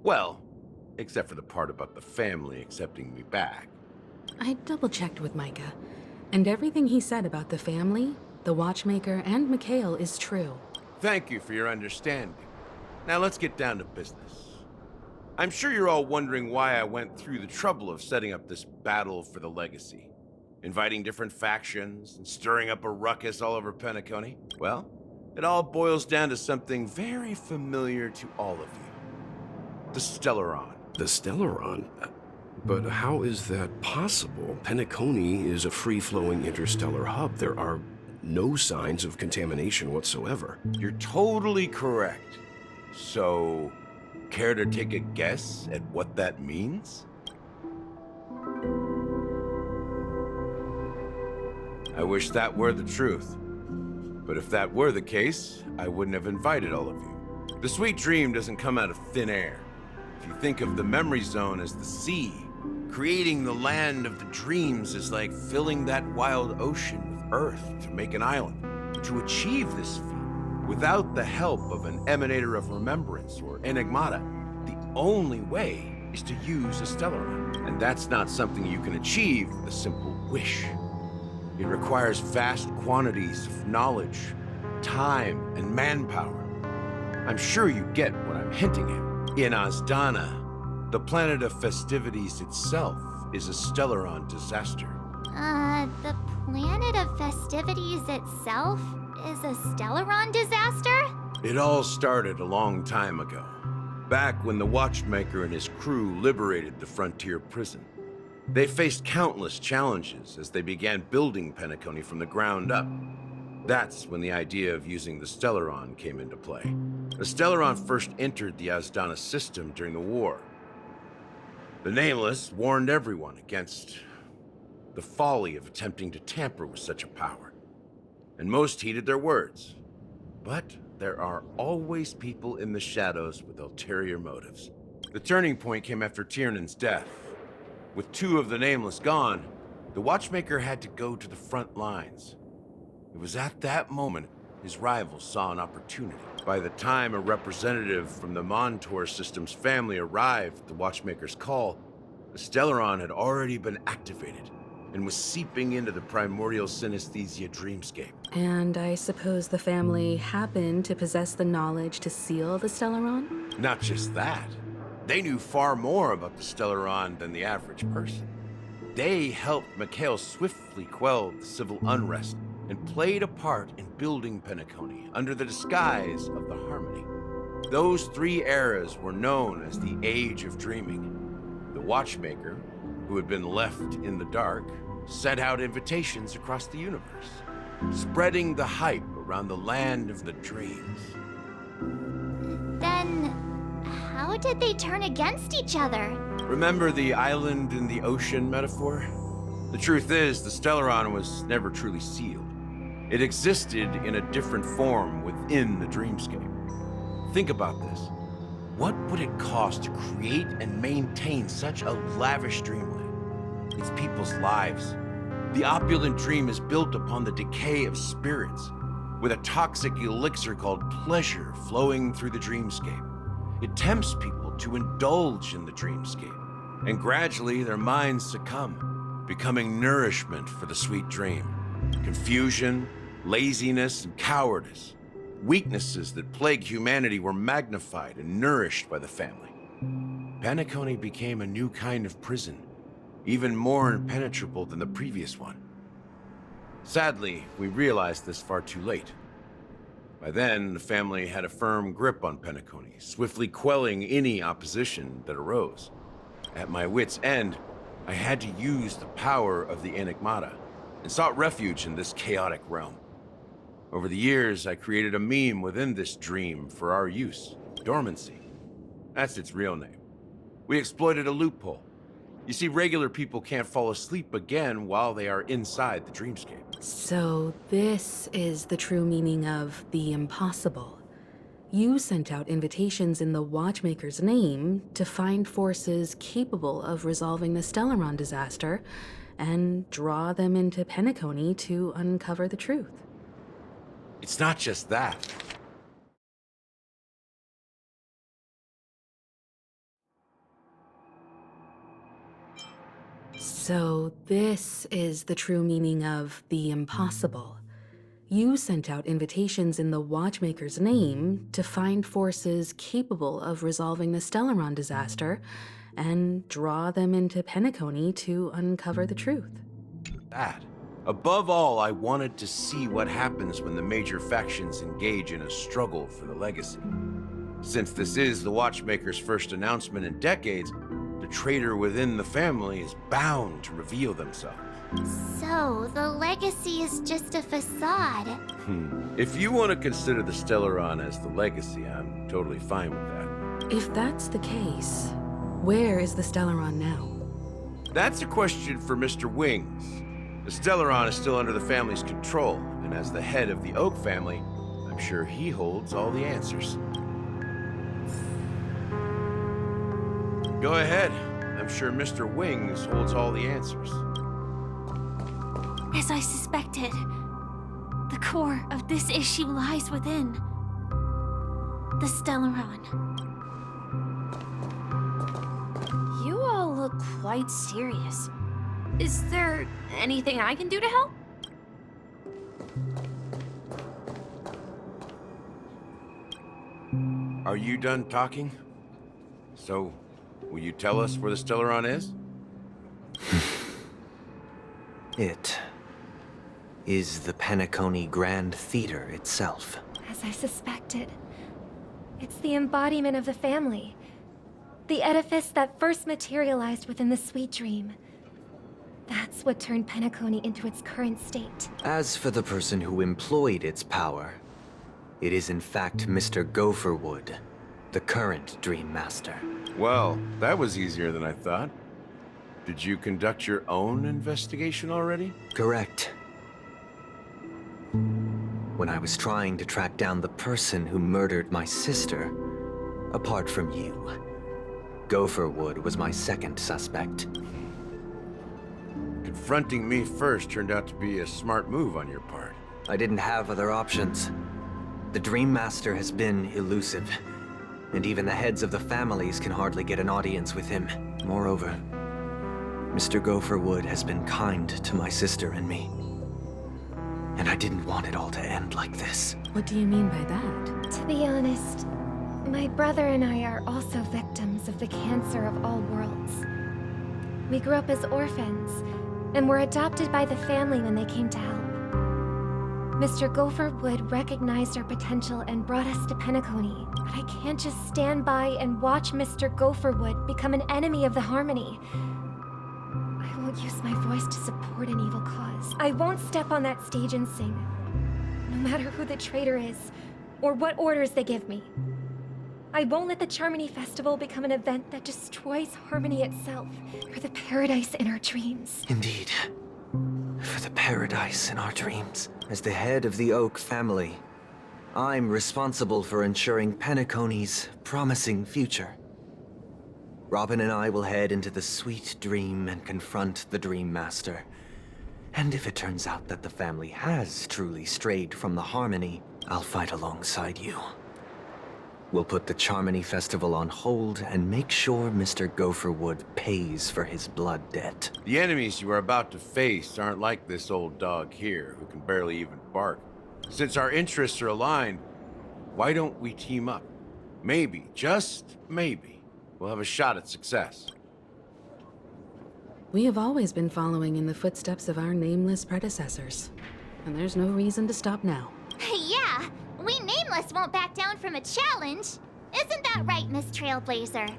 Well, except for the part about the family accepting me back. I double-checked with Micah, and everything he said about the family, the watchmaker, and Mikhail is true. Thank you for your understanding. Now let's get down to business. I'm sure you're all wondering why I went through the trouble of setting up this battle for the legacy, inviting different factions and stirring up a ruckus all over Penacony. Well, it all boils down to something very familiar to all of you. The Stellaron. The Stellaron? But how is that possible? Penacony is a free-flowing interstellar hub. There are no signs of contamination whatsoever. You're totally correct. So, care to take a guess at what that means? I wish that were the truth. But if that were the case, I wouldn't have invited all of you. The sweet dream doesn't come out of thin air. If you think of the memory zone as the sea, creating the land of the dreams is like filling that wild ocean with earth to make an island. To achieve this feat, without the help of an emanator of remembrance or enigmata, the only way is to use a Stellaron. And that's not something you can achieve with a simple wish. It requires vast quantities of knowledge, time, and manpower. I'm sure you get what I'm hinting at. In Azdana, the planet of festivities itself is a Stellaron disaster. The planet of festivities itself is a Stellaron disaster? It all started a long time ago, back when the Watchmaker and his crew liberated the frontier prison. They faced countless challenges as they began building Penacony from the ground up. That's when the idea of using the Stellaron came into play. The Stellaron first entered the Azdana system during the war. The Nameless warned everyone against the folly of attempting to tamper with such a power, and most heeded their words. But there are always people in the shadows with ulterior motives. The turning point came after Tiernan's death. With two of the Nameless gone, the Watchmaker had to go to the front lines. It was at that moment his rivals saw an opportunity. By the time a representative from the Montour Systems family arrived at the Watchmaker's call, the Stellaron had already been activated and was seeping into the primordial synesthesia dreamscape. And I suppose the family happened to possess the knowledge to seal the Stellaron? Not just that. They knew far more about the Stellaron than the average person. They helped Mikhail swiftly quell the civil unrest and played a part in building Penacony under the disguise of the Harmony. Those three eras were known as the Age of Dreaming. The Watchmaker, who had been left in the dark, sent out invitations across the universe, spreading the hype around the land of the dreams. Then, how did they turn against each other? Remember the island in the ocean metaphor? The truth is, the Stellaron was never truly sealed. It existed in a different form within the dreamscape. Think about this. What would it cost to create and maintain such a lavish dreamland? It's people's lives. The opulent dream is built upon the decay of spirits, with a toxic elixir called pleasure flowing through the dreamscape. It tempts people to indulge in the dreamscape, and gradually their minds succumb, becoming nourishment for the sweet dream. Confusion, laziness, and cowardice, weaknesses that plague humanity, were magnified and nourished by the family. Penacony became a new kind of prison, even more impenetrable than the previous one. Sadly, we realized this far too late. By then, the family had a firm grip on Penacony, swiftly quelling any opposition that arose. At my wit's end, I had to use the power of the Enigmata, and sought refuge in this chaotic realm. Over the years, I created a meme within this dream for our use, Dormancy. That's its real name. We exploited a loophole. You see, regular people can't fall asleep again while they are inside the dreamscape. So this is the true meaning of the impossible. You sent out invitations in the Watchmaker's name to find forces capable of resolving the Stellaron disaster and draw them into Penacony to uncover the truth. It's not just that. So this is the true meaning of the impossible. You sent out invitations in the Watchmaker's name to find forces capable of resolving the Stellaron disaster and draw them into Penacony to uncover the truth. That. Above all, I wanted to see what happens when the major factions engage in a struggle for the legacy. Since this is the Watchmaker's first announcement in decades, the traitor within the family is bound to reveal themselves. So, the legacy is just a facade. If you want to consider the Stellaron as the legacy, I'm totally fine with that. If that's the case, where is the Stellaron now? That's a question for Mr. Wings. The Stellaron is still under the family's control, and as the head of the Oak family, I'm sure he holds all the answers. Go ahead. I'm sure Mr. Wings holds all the answers. As I suspected, the core of this issue lies within the Stellaron. You all look quite serious. Is there anything I can do to help? Are you done talking? So, will you tell us where the Stellaron is? It is the Penacony Grand Theater itself. As I suspected. It's the embodiment of the family. The edifice that first materialized within the Sweet Dream. That's what turned Penacony into its current state. As for the person who employed its power, it is in fact Mr. Gopherwood, the current Dream Master. Well, that was easier than I thought. Did you conduct your own investigation already? Correct. When I was trying to track down the person who murdered my sister, apart from you, Gopherwood was my second suspect. Confronting me first turned out to be a smart move on your part. I didn't have other options. The Dream Master has been elusive, and even the heads of the families can hardly get an audience with him. Moreover, Mr. Gopherwood has been kind to my sister and me. And I didn't want it all to end like this. What do you mean by that? To be honest, my brother and I are also victims of the cancer of all worlds. We grew up as orphans, and were adopted by the family when they came to help. Mr. Gopherwood recognized our potential and brought us to Penacony, but I can't just stand by and watch Mr. Gopherwood become an enemy of the Harmony. I won't use my voice to support an evil cause. I won't step on that stage and sing, no matter who the traitor is, or what orders they give me. I won't let the Charmony Festival become an event that destroys Harmony itself, or the paradise in our dreams. Indeed. For the paradise in our dreams. As the head of the Oak family, I'm responsible for ensuring Penacony's promising future. Robin and I will head into the Sweet Dream and confront the Dream Master. And if it turns out that the family has truly strayed from the Harmony, I'll fight alongside you. We'll put the Charmony Festival on hold and make sure Mr. Gopherwood pays for his blood debt. The enemies you are about to face aren't like this old dog here, who can barely even bark. Since our interests are aligned, why don't we team up? Maybe, just maybe, we'll have a shot at success. We have always been following in the footsteps of our nameless predecessors, and there's no reason to stop now. Yeah, we Nameless won't back down from a challenge. Isn't that right, Miss Trailblazer?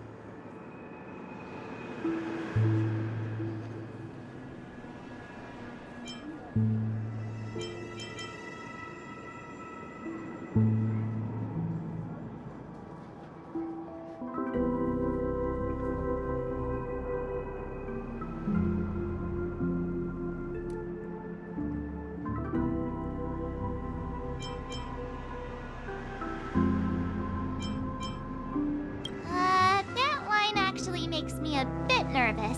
That line actually makes me a bit nervous.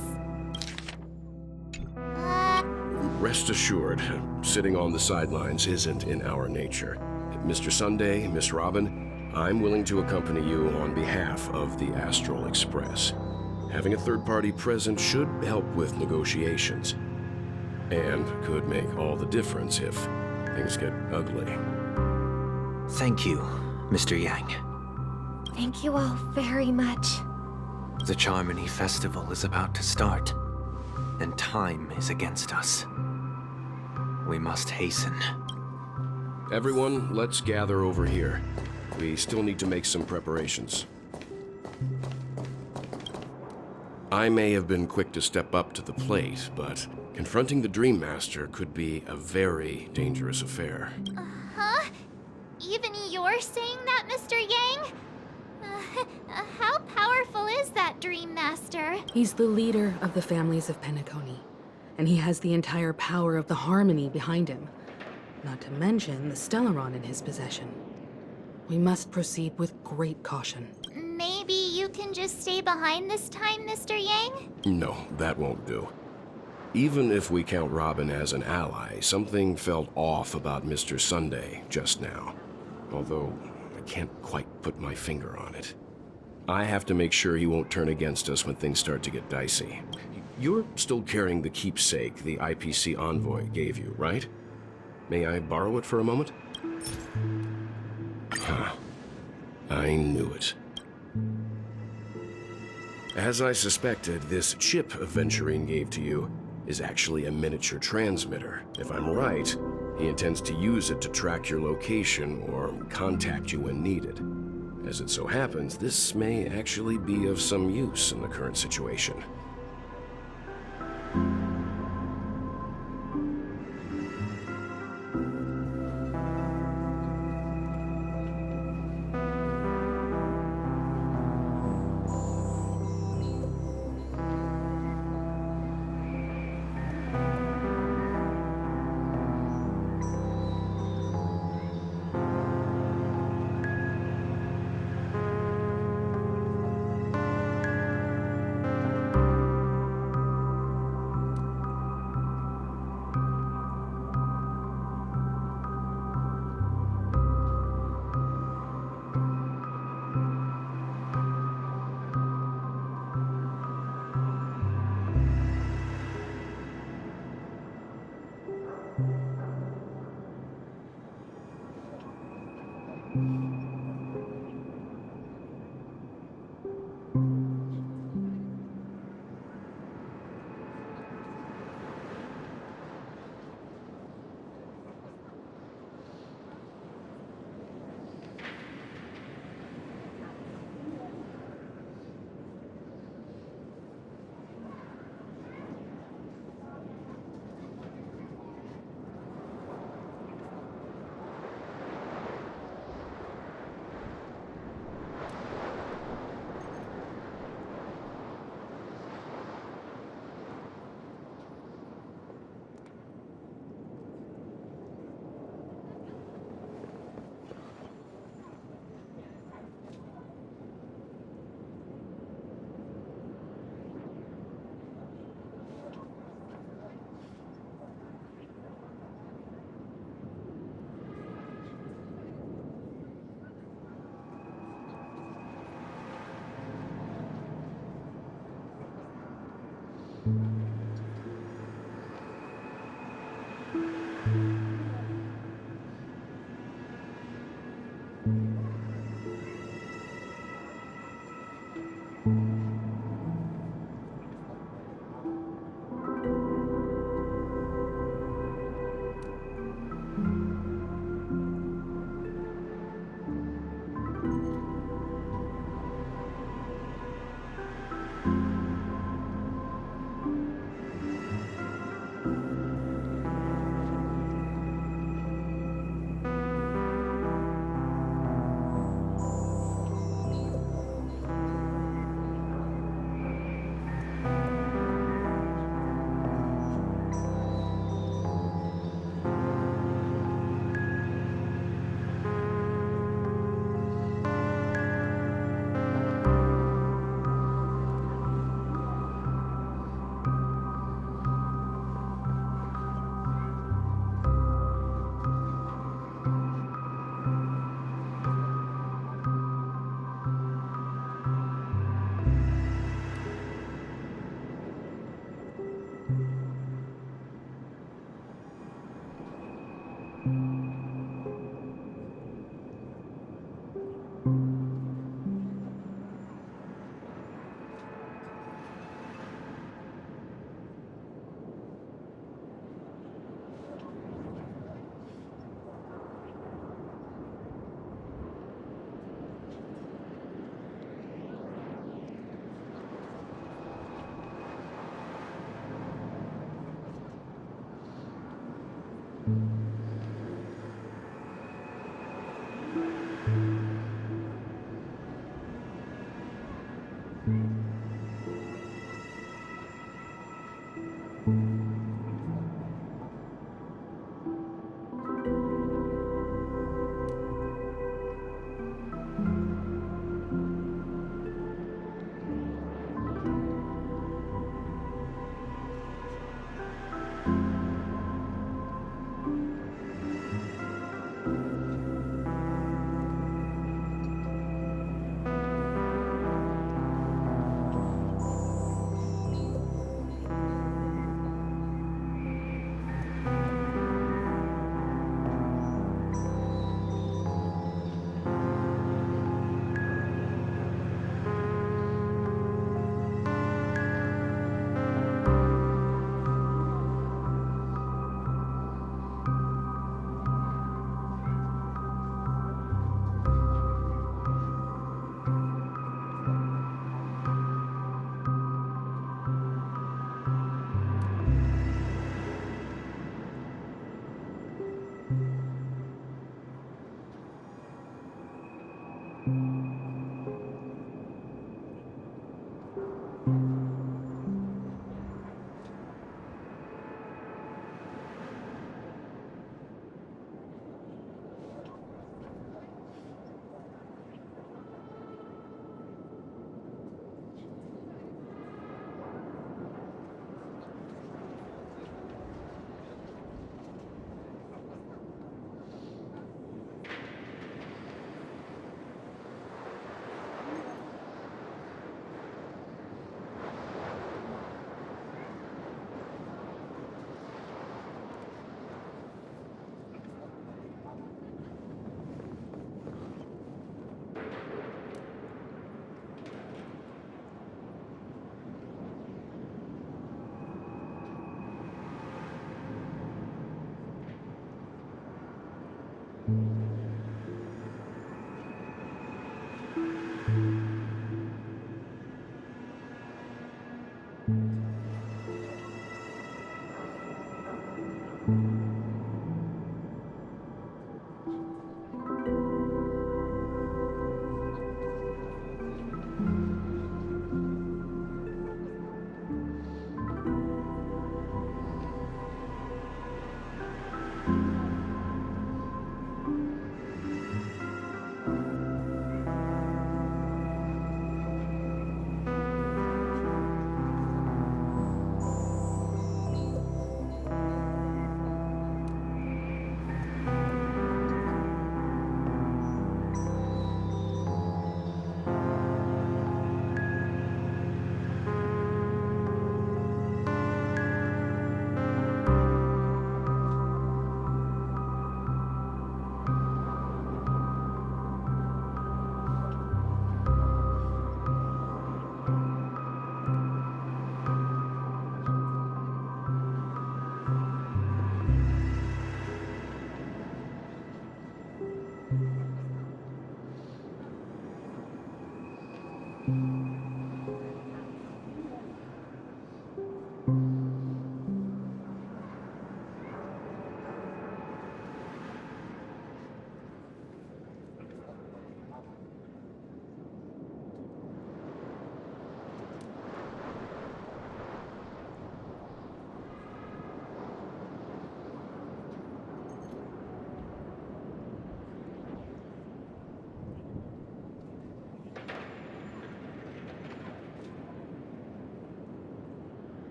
Rest assured, sitting on the sidelines isn't in our nature. Mr. Sunday, Miss Robin, I'm willing to accompany you on behalf of the Astral Express. Having a third party present should help with negotiations. And could make all the difference if things get ugly. Thank you, Mr. Yang. Thank you all very much. The Charmony Festival is about to start, and time is against us. We must hasten. Everyone, let's gather over here. We still need to make some preparations. I may have been quick to step up to the plate, but confronting the Dream Master could be a very dangerous affair. Huh? Even you're saying that, Mr. Yang? How powerful is that Dream Master? He's the leader of the families of Penacony, and he has the entire power of the Harmony behind him. Not to mention the Stellaron in his possession. We must proceed with great caution. Maybe you can just stay behind this time, Mr. Yang? No, that won't do. Even if we count Robin as an ally, something felt off about Mr. Sunday just now. Although, I can't quite put my finger on it. I have to make sure he won't turn against us when things start to get dicey. You're still carrying the keepsake the IPC envoy gave you, right? May I borrow it for a moment? Huh. I knew it. As I suspected, this chip Aventurine gave to you is actually a miniature transmitter. If I'm right, he intends to use it to track your location or contact you when needed. As it so happens, this may actually be of some use in the current situation.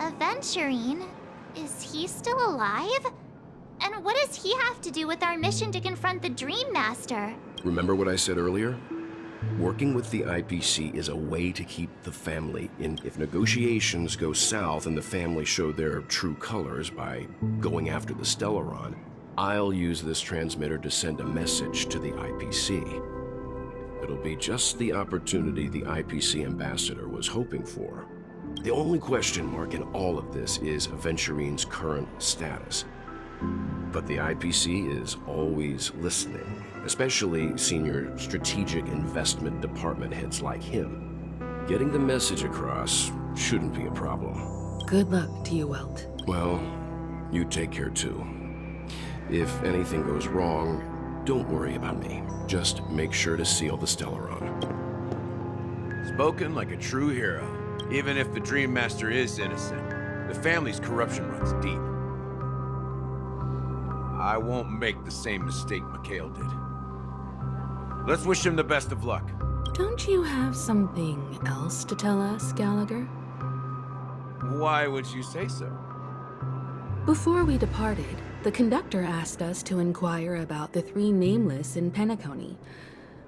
Aventurine? Is he still alive? And what does he have to do with our mission to confront the Dream Master? Remember what I said earlier? Working with the IPC is a way to keep the family in. If negotiations go south and the family show their true colors by going after the Stellaron, I'll use this transmitter to send a message to the IPC. It'll be just the opportunity the IPC ambassador was hoping for. The only question mark in all of this is Aventurine's current status. But the IPC is always listening, especially senior strategic investment department heads like him. Getting the message across shouldn't be a problem. Good luck to you, Welt. Well, you take care too. If anything goes wrong, don't worry about me. Just make sure to seal the Stellaron. Spoken like a true hero. Even if the Dream Master is innocent, the family's corruption runs deep. I won't make the same mistake Mikhail did. Let's wish him the best of luck. Don't you have something else to tell us, Gallagher? Why would you say so? Before we departed, the conductor asked us to inquire about the 3 nameless in Penacony.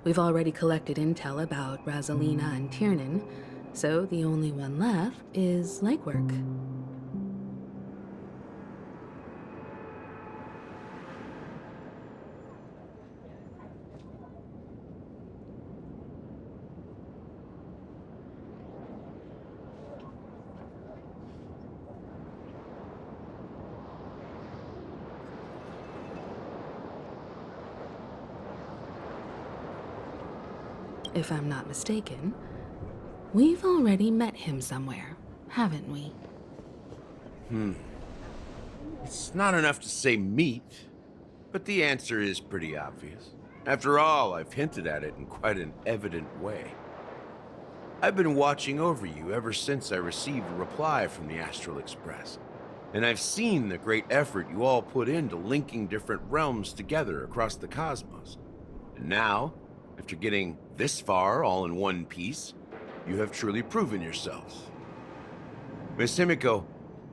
We've already collected intel about Rosalina and Tiernan, so the only one left is legwork. If I'm not mistaken, we've already met him somewhere, haven't we? It's not enough to say meet, but the answer is pretty obvious. After all, I've hinted at it in quite an evident way. I've been watching over you ever since I received a reply from the Astral Express, and I've seen the great effort you all put into linking different realms together across the cosmos. And now, after getting this far all in one piece, you have truly proven yourselves. Miss Himiko,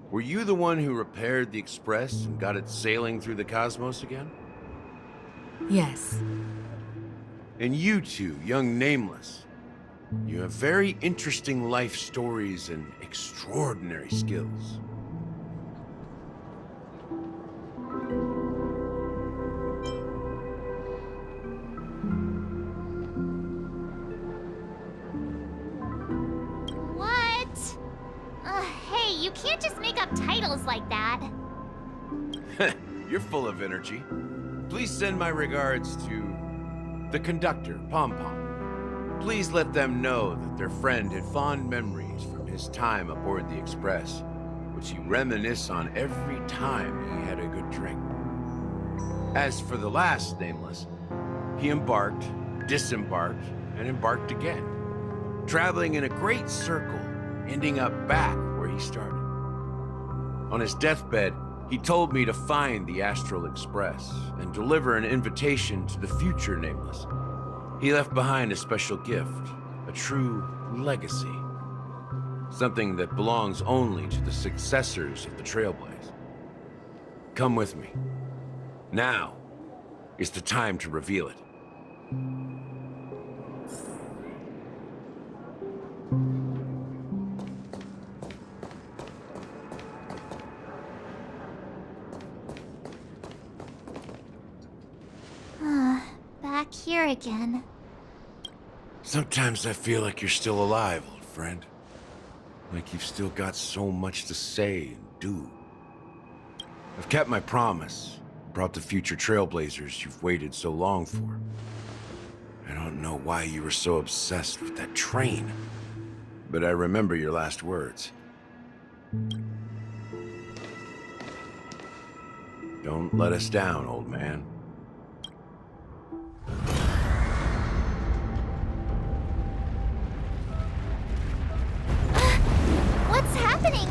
were you the one who repaired the Express and got it sailing through the cosmos again? Yes. And you two, young Nameless, you have very interesting life stories and extraordinary skills. Hey, you can't just make up titles like that. You're full of energy. Please send my regards to the conductor, Pom Pom. Please let them know that their friend had fond memories from his time aboard the Express, which he reminisced on every time he had a good drink. As for the last Nameless, he embarked, disembarked, and embarked again, traveling in a great circle, ending up back where he started. On his deathbed, he told me to find the Astral Express and deliver an invitation to the future Nameless. He left behind a special gift, a true legacy. Something that belongs only to the successors of the Trailblaze. Come with me. Now is the time to reveal it. Back here again. Sometimes I feel like you're still alive, old friend. Like you've still got so much to say and do. I've kept my promise, brought the future Trailblazers you've waited so long for. I don't know why you were so obsessed with that train, but I remember your last words. Don't let us down, old man. What's happening?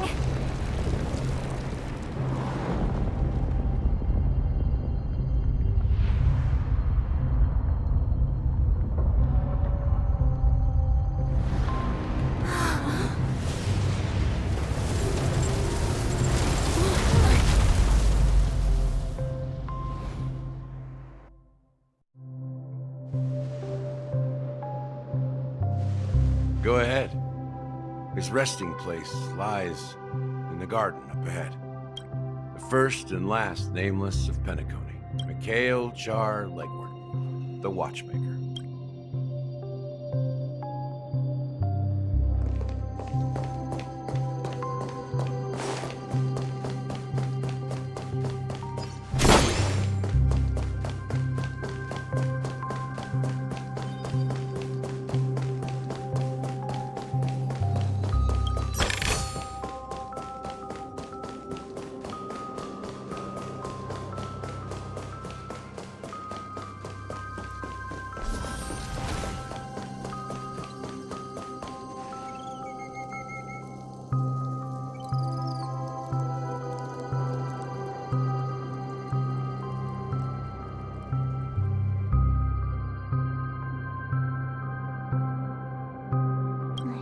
Go ahead. His resting place lies in the garden up ahead. The first and last Nameless of Penacony, Mikhail Char Legward, the Watchmaker.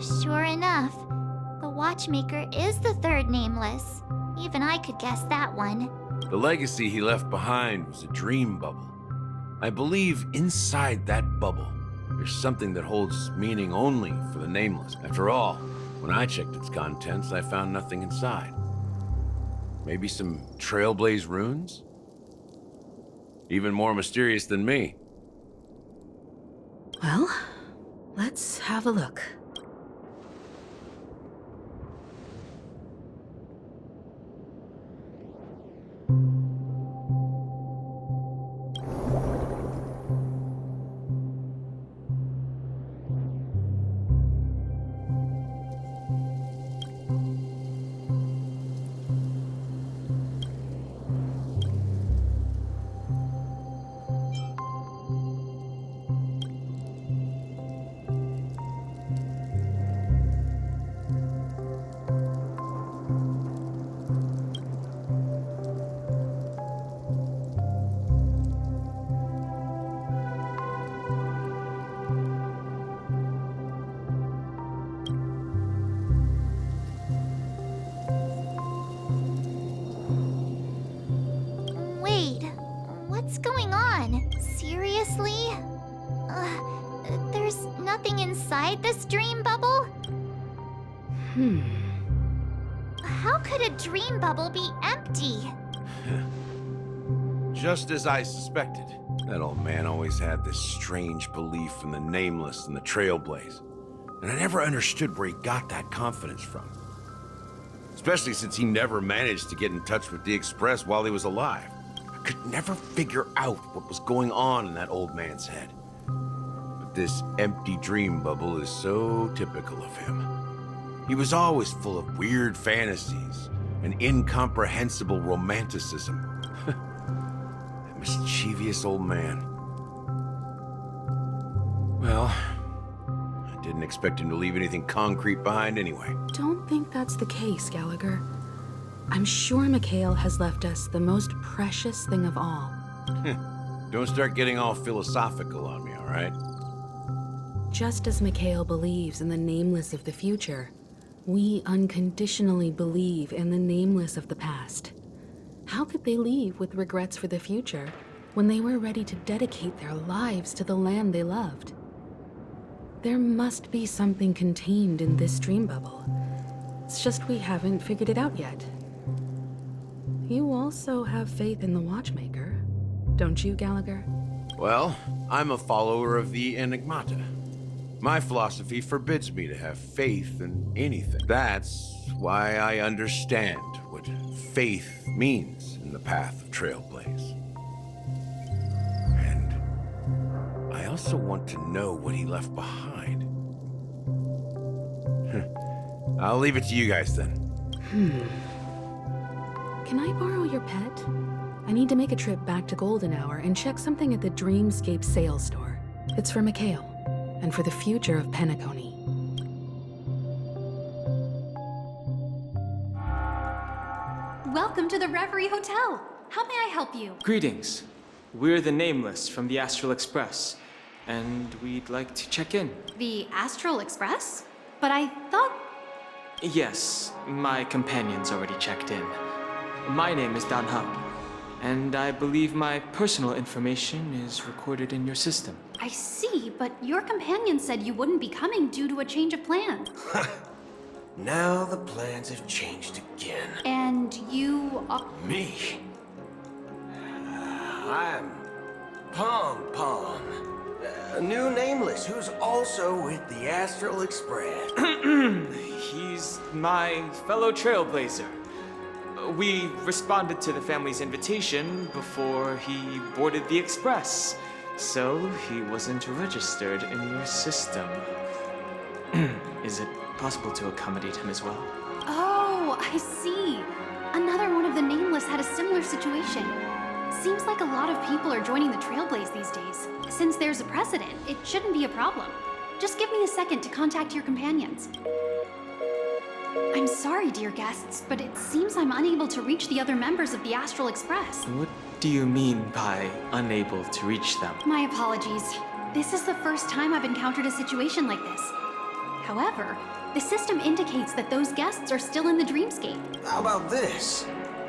Sure enough, the Watchmaker is the third nameless. Even I could guess that one. The legacy he left behind was a dream bubble. I believe inside that bubble, there's something that holds meaning only for the nameless. After all, when I checked its contents, I found nothing inside. Maybe some Trailblaze runes? Even more mysterious than me. Well, let's have a look. Wait, what's going on? Seriously? There's nothing inside this dream bubble? How could a dream bubble be empty? Just as I suspected. That old man always had this strange belief in the nameless and the Trailblaze. And I never understood where he got that confidence from. Especially since he never managed to get in touch with the Express while he was alive. I could never figure out what was going on in that old man's head. But this empty dream bubble is so typical of him. He was always full of weird fantasies and incomprehensible romanticism. That mischievous old man. Well, I didn't expect him to leave anything concrete behind anyway. Don't think that's the case, Gallagher. I'm sure Mikhail has left us the most precious thing of all. Don't start getting all philosophical on me, all right? Just as Mikhail believes in the nameless of the future, we unconditionally believe in the nameless of the past. How could they leave with regrets for the future when they were ready to dedicate their lives to the land they loved? There must be something contained in this dream bubble. It's just we haven't figured it out yet. You also have faith in the Watchmaker, don't you, Gallagher? Well, I'm a follower of the Enigmata. My philosophy forbids me to have faith in anything. That's why I understand what faith means in the path of Trailblaze. And I also want to know what he left behind. I'll leave it to you guys then. Can I borrow your pet? I need to make a trip back to Golden Hour and check something at the Dreamscape sales store. It's for Mikhail, and for the future of Penacony. Welcome to the Reverie Hotel. How may I help you? Greetings. We're the Nameless from the Astral Express, and we'd like to check in. The Astral Express? But I thought... Yes, my companion's already checked in. My name is Dan Hao, and I believe my personal information is recorded in your system. I see, but your companion said you wouldn't be coming due to a change of plans. Now the plans have changed again. And you are... Me? I'm Pom Pom, a new nameless who's also with the Astral Express. He's my fellow trailblazer. We responded to the family's invitation before he boarded the Express, so he wasn't registered in your system. Is it possible to accommodate him as well? Oh, I see. Another one of the Nameless had a similar situation. Seems like a lot of people are joining the Trailblaze these days. Since there's a precedent, it shouldn't be a problem. Just give me a second to contact your companions. I'm sorry, dear guests, but it seems I'm unable to reach the other members of the Astral Express. What do you mean by unable to reach them? My apologies. This is the first time I've encountered a situation like this. However, the system indicates that those guests are still in the dreamscape. How about this?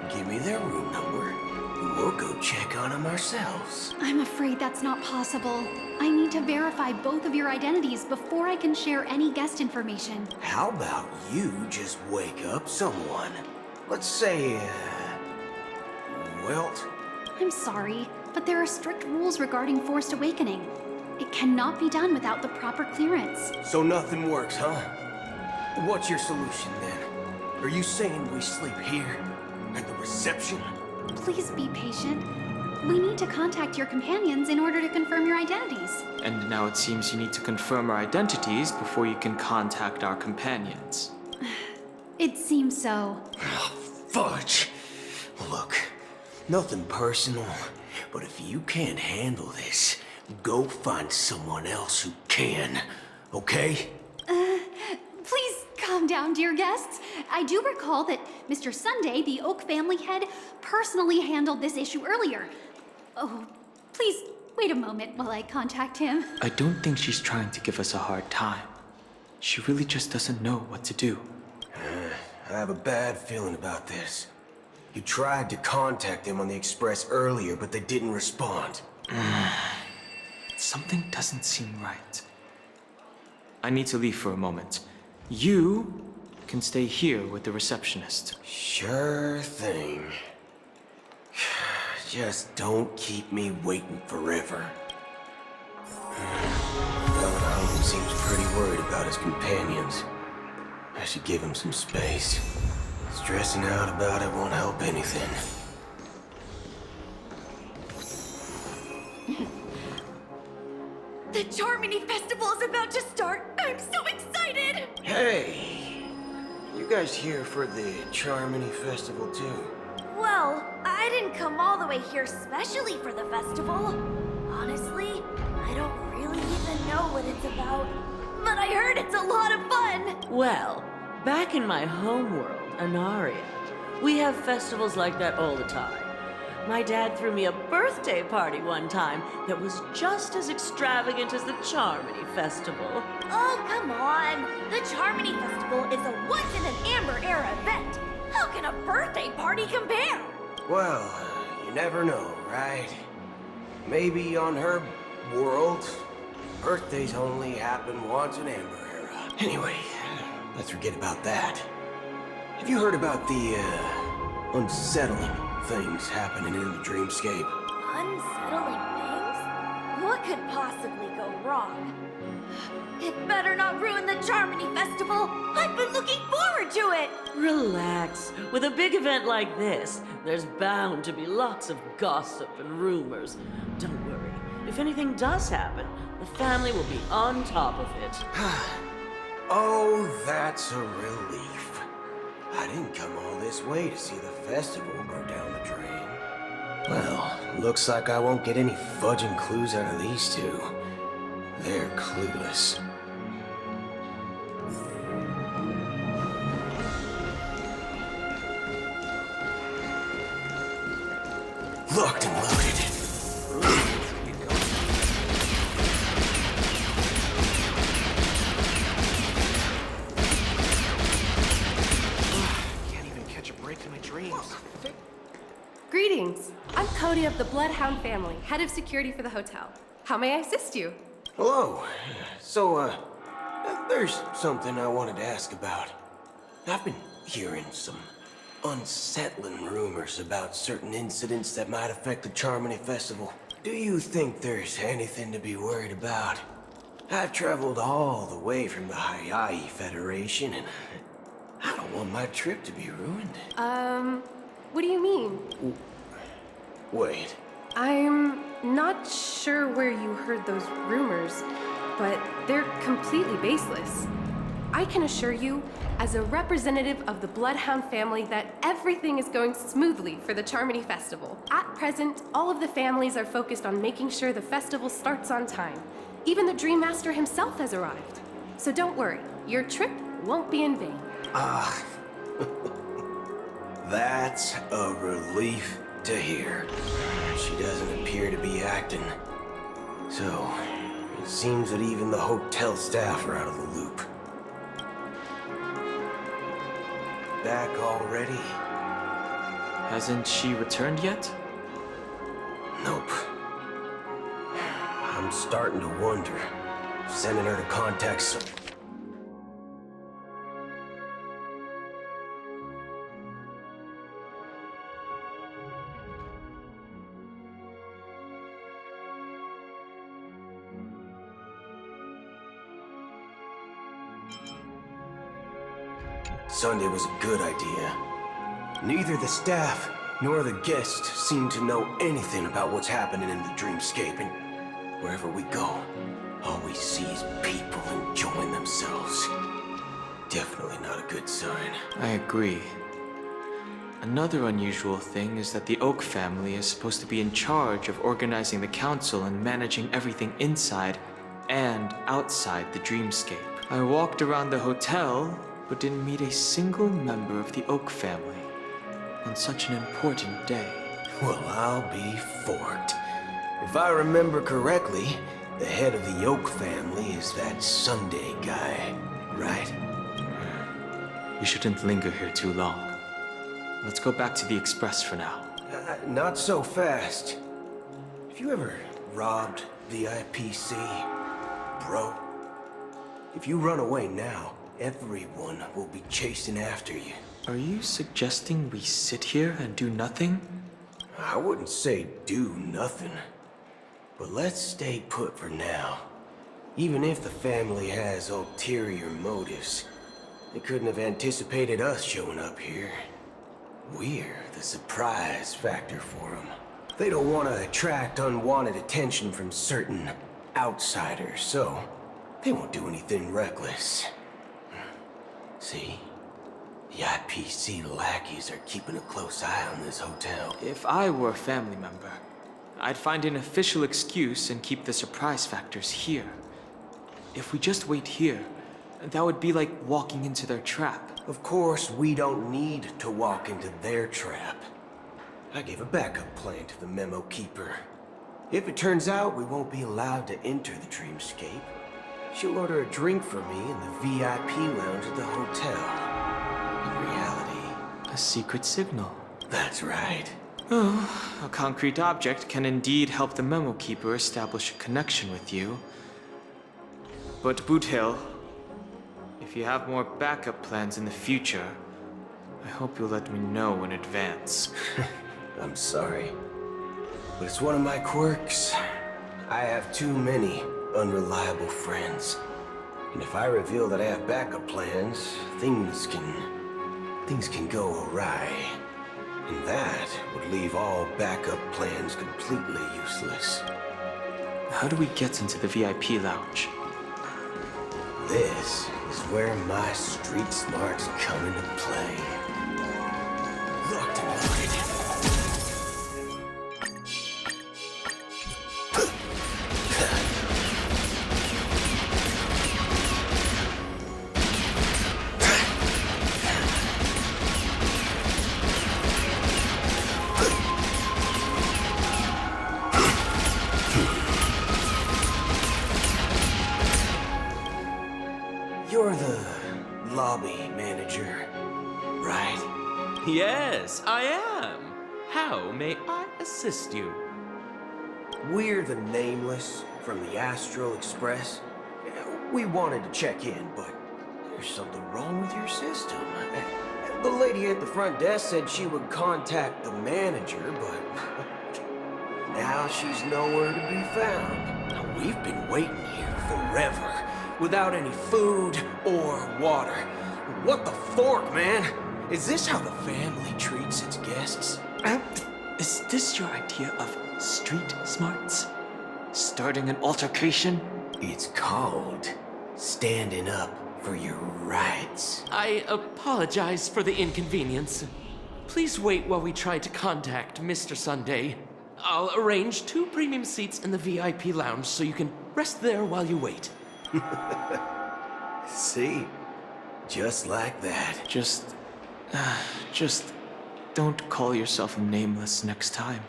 Give me their room number, and we'll go check on them ourselves. I'm afraid that's not possible. I need to verify both of your identities before I can share any guest information. How about you just wake up someone? Let's say, Welt? I'm sorry, but there are strict rules regarding forced awakening. It cannot be done without the proper clearance. So nothing works, huh? What's your solution then? Are you saying we sleep here? At the reception? Please be patient. We need to contact your companions in order to confirm your identities. And now it seems you need to confirm our identities before you can contact our companions. It seems so. Oh, fudge! Look, nothing personal, but if you can't handle this, go find someone else who can, okay? Please calm down, dear guests. I do recall that Mr. Sunday, the Oak family head, personally handled this issue earlier. Oh, please wait a moment while I contact him. I don't think she's trying to give us a hard time. She really just doesn't know what to do. I have a bad feeling about this. You tried to contact them on the express earlier, but they didn't respond. Something doesn't seem right. I need to leave for a moment. You can stay here with the receptionist. Sure thing. Just don't keep me waiting forever. Fellow seems pretty worried about his companions. I should give him some space. Stressing out about it won't help anything. The Charmony Festival is about to start! I'm so excited! Hey! You guys here for the Charmony Festival too? Well, I didn't come all the way here specially for the festival. Honestly, I don't really even know what it's about. But I heard it's a lot of fun! Well, back in my homeworld, Anaria, we have festivals like that all the time. My dad threw me a birthday party one time that was just as extravagant as the Charmony Festival. Oh, come on! The Charmony Festival is a once-in-an-amber era event! How can a birthday party compare? Well, you never know, right? Maybe on her world, birthdays only happen once in Amber Era. Anyway, let's forget about that. Have you heard about the, unsettling things happening in the dreamscape? Unsettling things? What could possibly go wrong? It better not ruin the Charmony Festival! I've been looking forward to it! Relax. With a big event like this, there's bound to be lots of gossip and rumors. Don't worry. If anything does happen, the family will be on top of it. Oh, that's a relief. I didn't come all this way to see the festival go down the drain. Well, looks like I won't get any fudging clues out of these two. They're clueless. Locked and loaded. Can't even catch a break in my dreams. Greetings. I'm Cody of the Bloodhound family, head of security for the hotel. How may I assist you? Hello. So, there's something I wanted to ask about. I've been hearing some unsettling rumors about certain incidents that might affect the Charmony Festival. Do you think there's anything to be worried about? I've traveled all the way from the Hayaii Federation, and I don't want my trip to be ruined. What do you mean? Wait. I'm not sure where you heard those rumors, but they're completely baseless. I can assure you, as a representative of the Bloodhound family, that everything is going smoothly for the Charmony Festival. At present, all of the families are focused on making sure the festival starts on time. Even the Dream Master himself has arrived. So don't worry, your trip won't be in vain. Ah. That's a relief to hear. She doesn't appear to be acting. So, it seems that even the hotel staff are out of the loop. back already? Hasn't she returned yet? Nope. I'm starting to wonder. Sending her to contact some... Sunday was a good idea. Neither the staff nor the guests seem to know anything about what's happening in the dreamscape, and wherever we go, all we see is people enjoying themselves. Definitely not a good sign. I agree. Another unusual thing is that the Oak family is supposed to be in charge of organizing the council and managing everything inside and outside the dreamscape. I walked around the hotel, but didn't meet a single member of the Oak family on such an important day. Well, I'll be forked. If I remember correctly, the head of the Oak family is that Sunday guy, right? We shouldn't linger here too long. Let's go back to the Express for now. Not so fast. Have you ever robbed VIPC, bro? If you run away now, everyone will be chasing after you. Are you suggesting we sit here and do nothing? I wouldn't say do nothing. But let's stay put for now. Even if the family has ulterior motives, they couldn't have anticipated us showing up here. We're the surprise factor for them. They don't want to attract unwanted attention from certain outsiders, so they won't do anything reckless. See? The IPC lackeys are keeping a close eye on this hotel. If I were a family member, I'd find an official excuse and keep the surprise factors here. If we just wait here, that would be like walking into their trap. Of course, we don't need to walk into their trap. I gave a backup plan to the memo keeper. If it turns out we won't be allowed to enter the dreamscape, she'll order a drink for me in the VIP lounge at the hotel. In reality, a secret signal. That's right. Oh, a concrete object can indeed help the memo keeper establish a connection with you. But Boot Hill, if you have more backup plans in the future, I hope you'll let me know in advance. I'm sorry, but it's one of my quirks. I have too many unreliable friends. And if I reveal that I have backup plans, things can go awry. And that would leave all backup plans completely useless. How do we get into the VIP lounge? This is where my street smarts come into play. Locked and loaded. You're the lobby manager, right? Yes, I am. How may I assist you? We're the Nameless from the Astral Express. We wanted to check in, but there's something wrong with your system. The lady at the front desk said she would contact the manager, but now she's nowhere to be found. We've been waiting here forever, without any food or water. What the fork, man? Is this how the family treats its guests? Is this your idea of street smarts? Starting an altercation? It's called standing up for your rights. I apologize for the inconvenience. Please wait while we try to contact Mr. Sunday. I'll arrange 2 premium seats in the VIP lounge so you can rest there while you wait. See? Just like that. Just don't call yourself Nameless next time.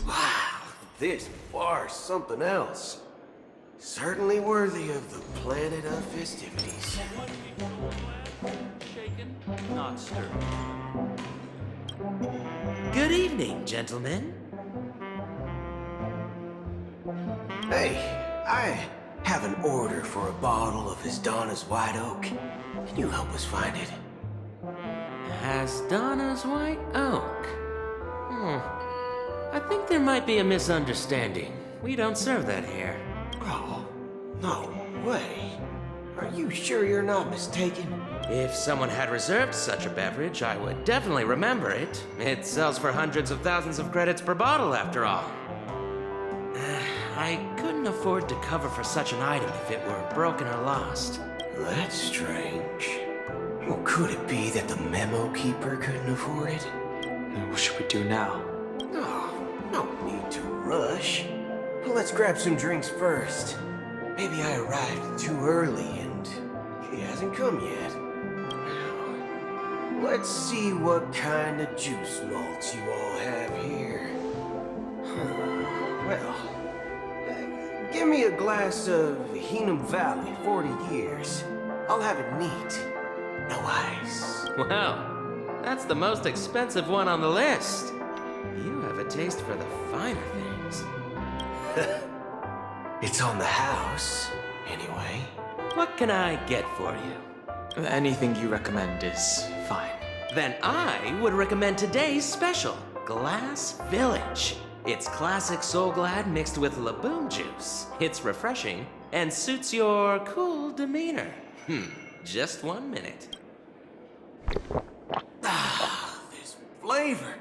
Wow, this bar's something else. Certainly worthy of the planet of festivities. Shaken, not stirred. Good evening, gentlemen. Hey, I have an order for a bottle of His Donna's White Oak. Can you help us find it? Donna's White Oak. I think there might be a misunderstanding. We don't serve that here. Oh, no way. Are you sure you're not mistaken? If someone had reserved such a beverage, I would definitely remember it. It sells for hundreds of thousands of credits per bottle, after all. I couldn't afford to cover for such an item if it were broken or lost. That's strange. Well, could it be that the memo keeper couldn't afford it? What should we do now? Oh, no need to rush. Well, let's grab some drinks first. Maybe I arrived too early and he hasn't come yet. Now, let's see what kind of juice malts you all have here. Well, give me a glass of Heenum Valley, 40 years. I'll have it neat. No ice. Wow, that's the most expensive one on the list. You have a taste for the finer things. It's on the house, anyway. What can I get for you? Anything you recommend is fine. Then I would recommend today's special, Glass Village. It's classic Soul Glad mixed with Laboon juice. It's refreshing and suits your cool demeanor. Just 1 minute. Ah, this flavor.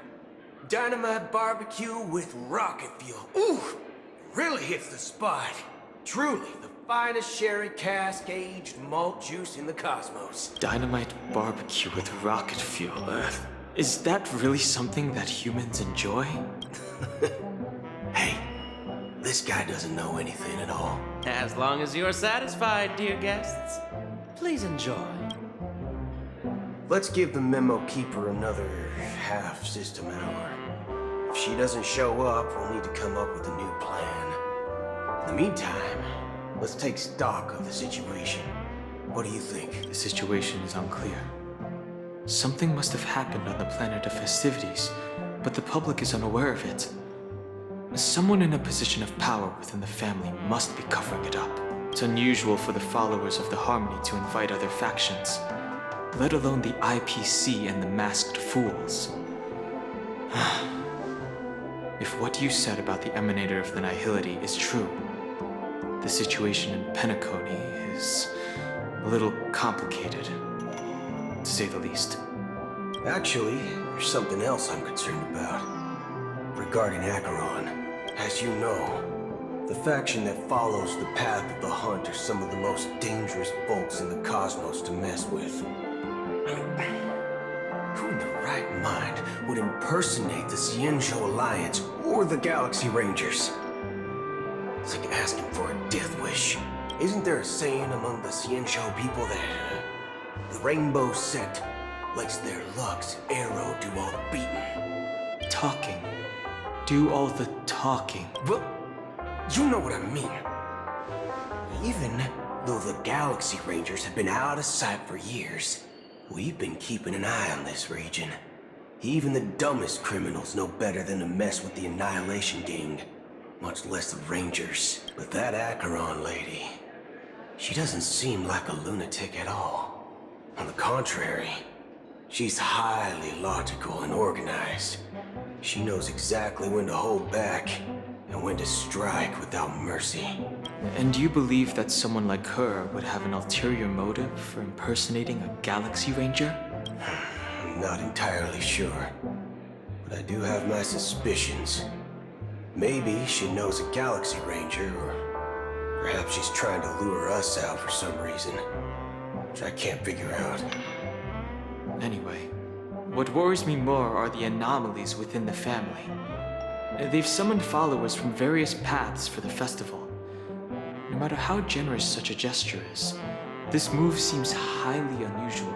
Dynamite barbecue with rocket fuel. Ooh, really hits the spot. Truly the finest sherry cask-aged malt juice in the cosmos. Dynamite barbecue with rocket fuel. Is that really something that humans enjoy? Hey, this guy doesn't know anything at all. As long as you're satisfied, dear guests, please enjoy. Let's give the memo keeper another half system hour. If she doesn't show up, we'll need to come up with a new plan. In the meantime, let's take stock of the situation. What do you think? The situation is unclear. Something must have happened on the planet of festivities, but the public is unaware of it. Someone in a position of power within the family must be covering it up. It's unusual for the followers of the Harmony to invite other factions, let alone the IPC and the Masked Fools. If what you said about the Emanator of the Nihility is true, the situation in Penacony is a little complicated, to say the least. Actually, there's something else I'm concerned about. Regarding Acheron, as you know, the faction that follows the path of the Hunt are some of the most dangerous folks in the cosmos to mess with. Who in their right mind would impersonate the Cienjo Alliance or the Galaxy Rangers? It's like asking for a death wish. Isn't there a saying among the Cienjo people that the Rainbow Sect lets their Lux Arrow do all the beating? Talking. Do all the talking. Well, you know what I mean. Even though the Galaxy Rangers have been out of sight for years, we've been keeping an eye on this region. Even the dumbest criminals know better than to mess with the Annihilation Gang, much less the Rangers. But that Acheron lady, she doesn't seem like a lunatic at all. On the contrary, she's highly logical and organized. She knows exactly when to hold back and when to strike without mercy. And do you believe that someone like her would have an ulterior motive for impersonating a Galaxy Ranger? I'm not entirely sure, but I do have my suspicions. Maybe she knows a Galaxy Ranger, or perhaps she's trying to lure us out for some reason, which I can't figure out. Anyway, what worries me more are the anomalies within the family. They've summoned followers from various paths for the festival. No matter how generous such a gesture is, this move seems highly unusual.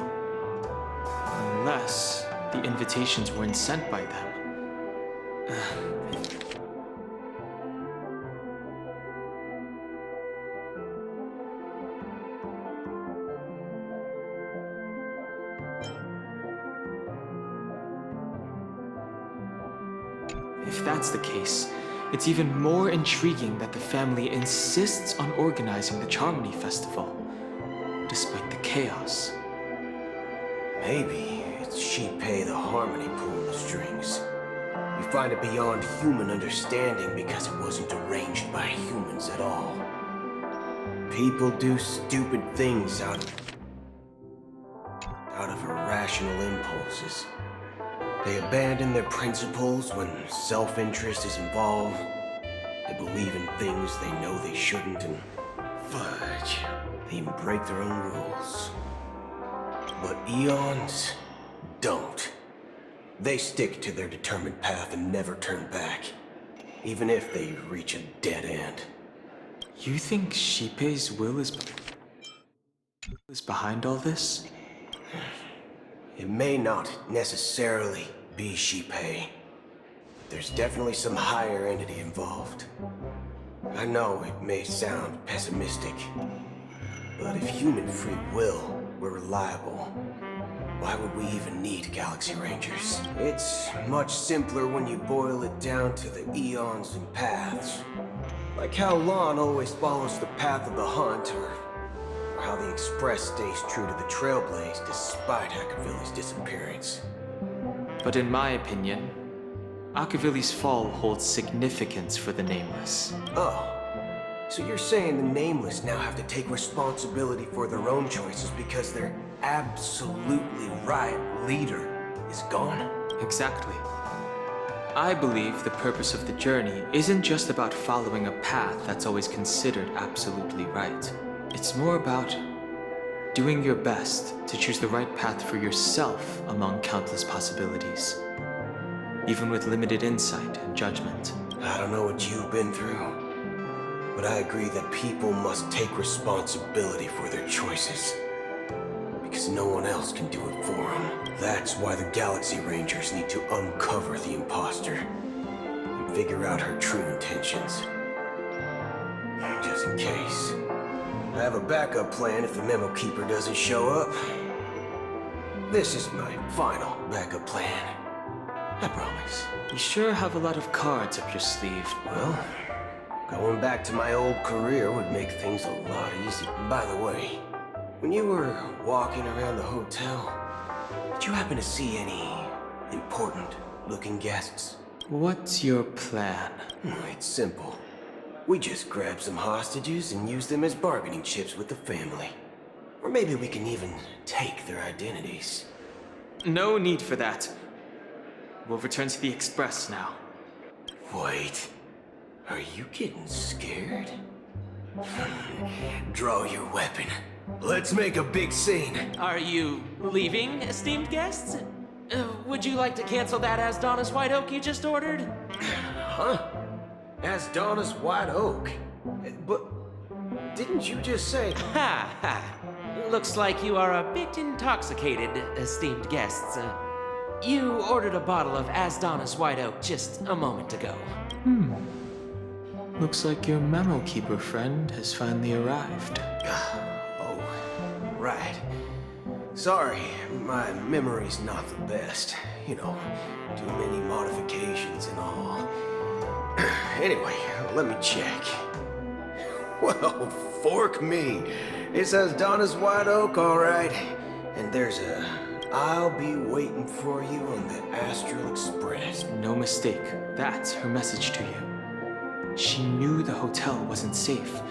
Unless the invitations weren't sent by them. if that's the case, it's even more intriguing that the family insists on organizing the Charmony Festival, despite the chaos. Maybe it's Shipei the Harmony pulling the strings. We find it beyond human understanding because it wasn't arranged by humans at all. People do stupid things out of irrational impulses. They abandon their principles when self-interest is involved. They believe in things they know they shouldn't, and fudge, they even break their own rules. But Eons don't. They stick to their determined path and never turn back, even if they reach a dead end. You think Shipei's will is behind all this? It may not necessarily be Shipei. There's definitely some higher entity involved. I know it may sound pessimistic, but if human free will were reliable, why would we even need Galaxy Rangers? It's much simpler when you boil it down to the eons and paths. Like how Lon always follows the path of the hunt, or how the Express stays true to the Trailblaze despite Akavilli's disappearance. But in my opinion, Akavilli's fall holds significance for the Nameless. Oh. So you're saying the Nameless now have to take responsibility for their own choices because their absolutely right leader is gone? Exactly. I believe the purpose of the journey isn't just about following a path that's always considered absolutely right. It's more about doing your best to choose the right path for yourself among countless possibilities, even with limited insight and judgment. I don't know what you've been through, but I agree that people must take responsibility for their choices, because no one else can do it for them. That's why the Galaxy Rangers need to uncover the imposter and figure out her true intentions. Just in case. I have a backup plan if the Memo Keeper doesn't show up. This is my final backup plan. I promise. You sure have a lot of cards up your sleeve. Well, going back to my old career would make things a lot easier. By the way, when you were walking around the hotel, did you happen to see any important-looking guests? What's your plan? It's simple. We just grab some hostages and use them as bargaining chips with the family. Or maybe we can even take their identities. No need for that. We'll return to the Express now. Wait. Are you getting scared? Draw your weapon. Let's make a big scene. Are you leaving, esteemed guests? Would you like to cancel that Asdonis White Oak you just ordered? Huh? Asdonis White Oak? But didn't you just say... Ha ha. Looks like you are a bit intoxicated, esteemed guests. You ordered a bottle of Asdonis White Oak just a moment ago. Looks like your Memo Keeper friend has finally arrived. Oh, right. Sorry, my memory's not the best. You know, too many modifications and all. Anyway, let me check. Well, fork me. It says Donna's White Oak, all right. And there's a "I'll be waiting for you on the Astral Express." No mistake. That's her message to you. She knew the hotel wasn't safe,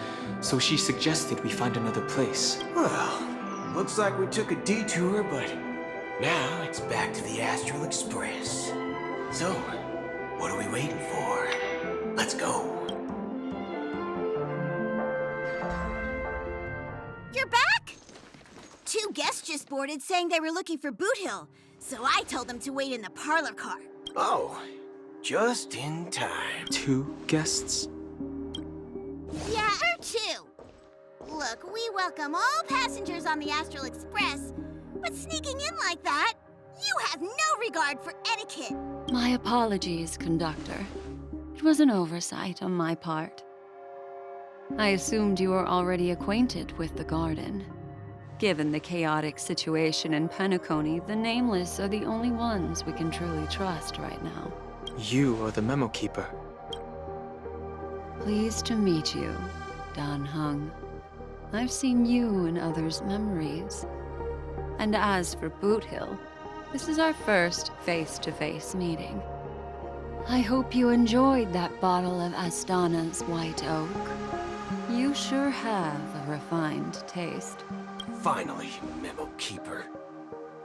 so she suggested we find another place. Well, looks like we took a detour, but now it's back to the Astral Express. So, what are we waiting for? Let's go. You're back? 2 guests just boarded saying they were looking for Boot Hill, so I told them to wait in the parlor car. Oh, just in time. 2 guests? Yeah, or 2. Look, we welcome all passengers on the Astral Express, but sneaking in like that, you have no regard for etiquette. My apologies, conductor. It was an oversight on my part. I assumed you were already acquainted with the garden. Given the chaotic situation in Penacony, the Nameless are the only ones we can truly trust right now. You are the Memo Keeper. Pleased to meet you, Dan Hung. I've seen you in others' memories. And as for Boot Hill, this is our first face-to-face meeting. I hope you enjoyed that bottle of Astana's White Oak. You sure have a refined taste. Finally, Memo Keeper.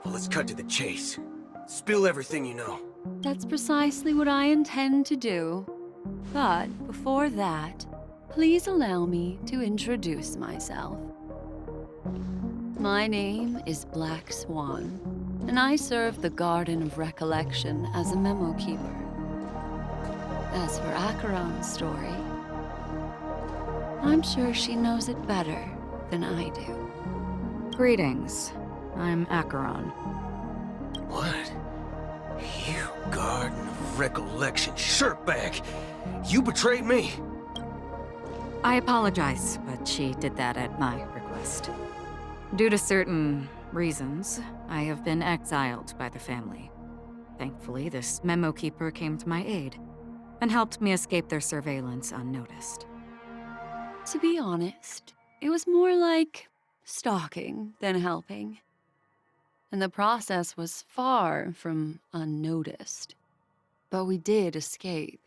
Well, let's cut to the chase. Spill everything you know. That's precisely what I intend to do. But before that, please allow me to introduce myself. My name is Black Swan, and I serve the Garden of Recollection as a Memo Keeper. As for Acheron's story, I'm sure she knows it better than I do. Greetings. I'm Acheron. What? You Garden of Recollection shirtbag! You betrayed me! I apologize, but she did that at my request. Due to certain reasons, I have been exiled by the family. Thankfully, this Memo Keeper came to my aid and helped me escape their surveillance unnoticed. To be honest, it was more like stalking than helping. And the process was far from unnoticed. But we did escape.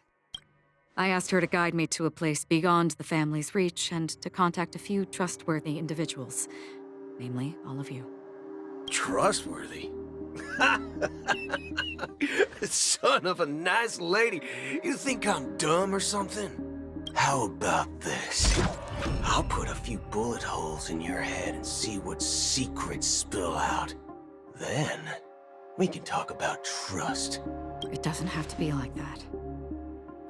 I asked her to guide me to a place beyond the family's reach and to contact a few trustworthy individuals. Namely, all of you. Trustworthy? Son of a nice lady. You think I'm dumb or something? How about this? I'll put a few bullet holes in your head and see what secrets spill out. Then, we can talk about trust. It doesn't have to be like that.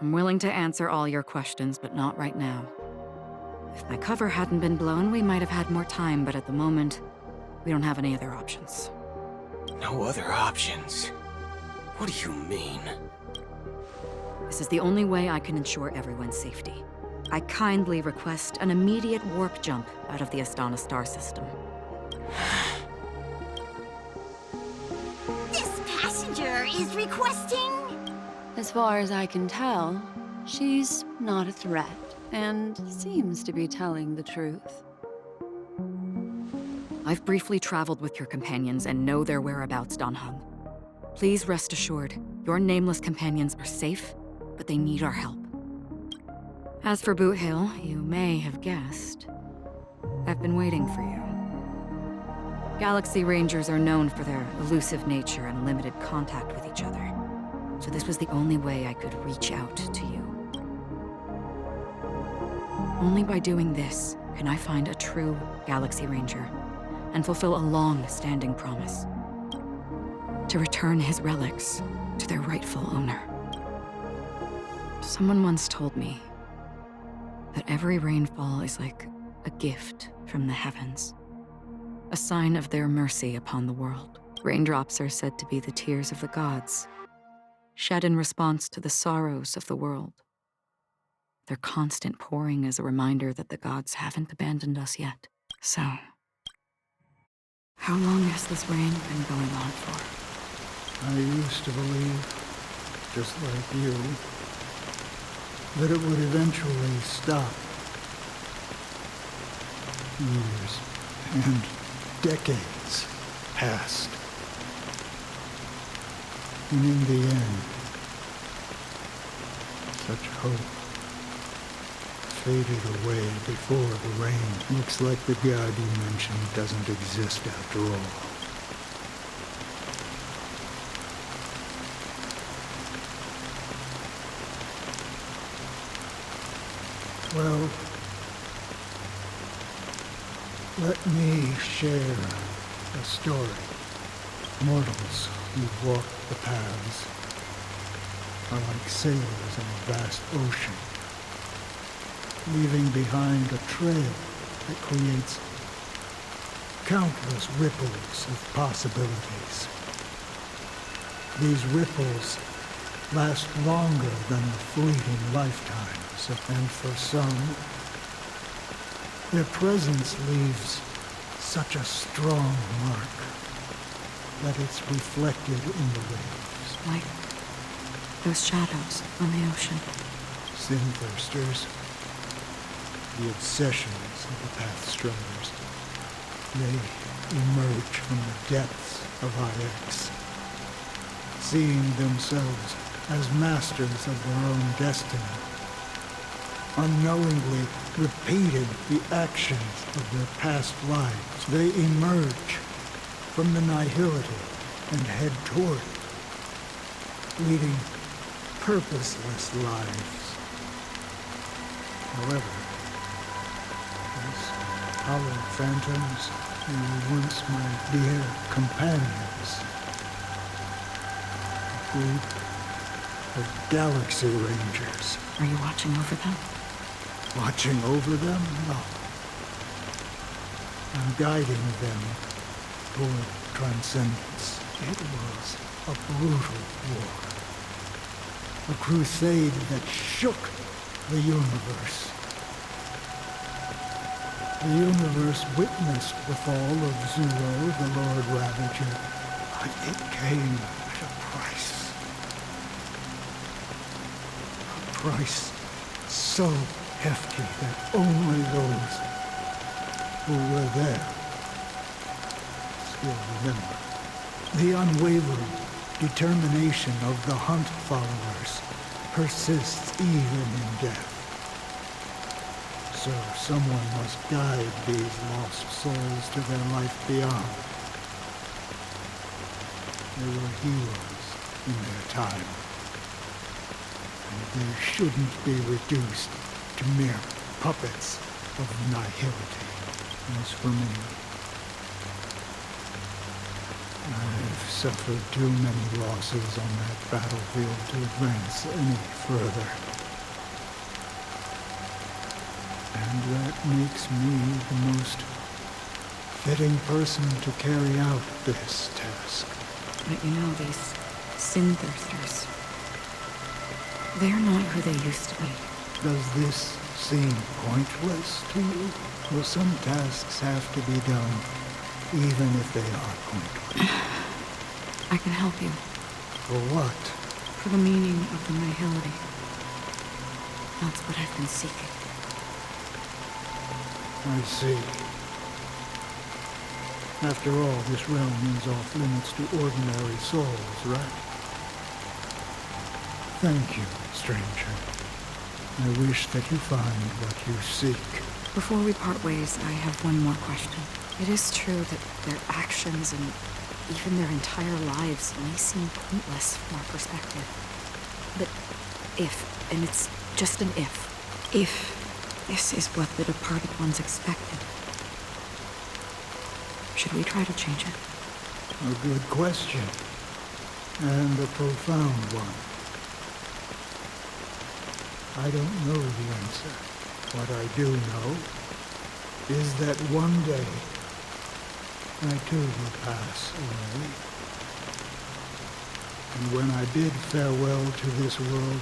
I'm willing to answer all your questions, but not right now. If my cover hadn't been blown, we might have had more time, but at the moment, we don't have any other options. No other options? What do you mean? This is the only way I can ensure everyone's safety. I kindly request an immediate warp jump out of the Astana star system. This passenger is requesting... As far as I can tell, she's not a threat, and seems to be telling the truth. I've briefly traveled with your companions and know their whereabouts, Dan Hung. Please rest assured, your nameless companions are safe, but they need our help. As for Boot Hill, you may have guessed. I've been waiting for you. Galaxy Rangers are known for their elusive nature and limited contact with each other. So this was the only way I could reach out to you. Only by doing this can I find a true Galaxy Ranger and fulfill a long-standing promise. To return his relics to their rightful owner. Someone once told me that every rainfall is like a gift from the heavens, a sign of their mercy upon the world. Raindrops are said to be the tears of the gods, shed in response to the sorrows of the world. Their constant pouring is a reminder that the gods haven't abandoned us yet. So, how long has this rain been going on for? I used to believe, just like you, that it would eventually stop. Years and decades passed. And in the end, such hope faded away before the rain. Looks like the god you mentioned doesn't exist after all. Well, let me share a story. Mortals who walk the paths are like sailors on a vast ocean, leaving behind a trail that creates countless ripples of possibilities. These ripples last longer than the fleeting lifetimes, and for some, their presence leaves such a strong mark that it's reflected in the waves. Those shadows on the ocean. Sin-thirsters. The obsessions of the Pathstrayers. They emerge from the depths of IX, seeing themselves as masters of their own destiny, unknowingly repeating the actions of their past lives. They emerge from the nihility and head toward it, leading purposeless lives. However, as hollow phantoms, they were once my dear companions. A group of Galaxy Rangers. Are you watching over them? Watching over them? No. I'm guiding them toward transcendence. It was a brutal war. A crusade that shook the universe. The universe witnessed the fall of Zero, the Lord Ravager, but it came at a price. A price so hefty that only those who were there still remember. The unwavering determination of the Hunt followers persists even in death. So someone must guide these lost souls to their life beyond. They were heroes in their time. And they shouldn't be reduced to mere puppets of nihility. As for me, I've suffered too many losses on that battlefield to advance any further. And that makes me the most fitting person to carry out this task. But you know, these sin-thirsters, they're not who they used to be. Does this seem pointless to you? Well, some tasks have to be done, even if they are pointless. I can help you. For what? For the meaning of the nihility. That's what I've been seeking. I see. After all, this realm is off limits to ordinary souls, right? Thank you, stranger. I wish that you find what you seek. Before we part ways, I have one more question. It is true that their actions and even their entire lives may seem pointless from our perspective. But if, and it's just an if this is what the departed ones expected, should we try to change it? A good question. And a profound one. I don't know the answer. What I do know is that one day I too will pass away. And when I bid farewell to this world,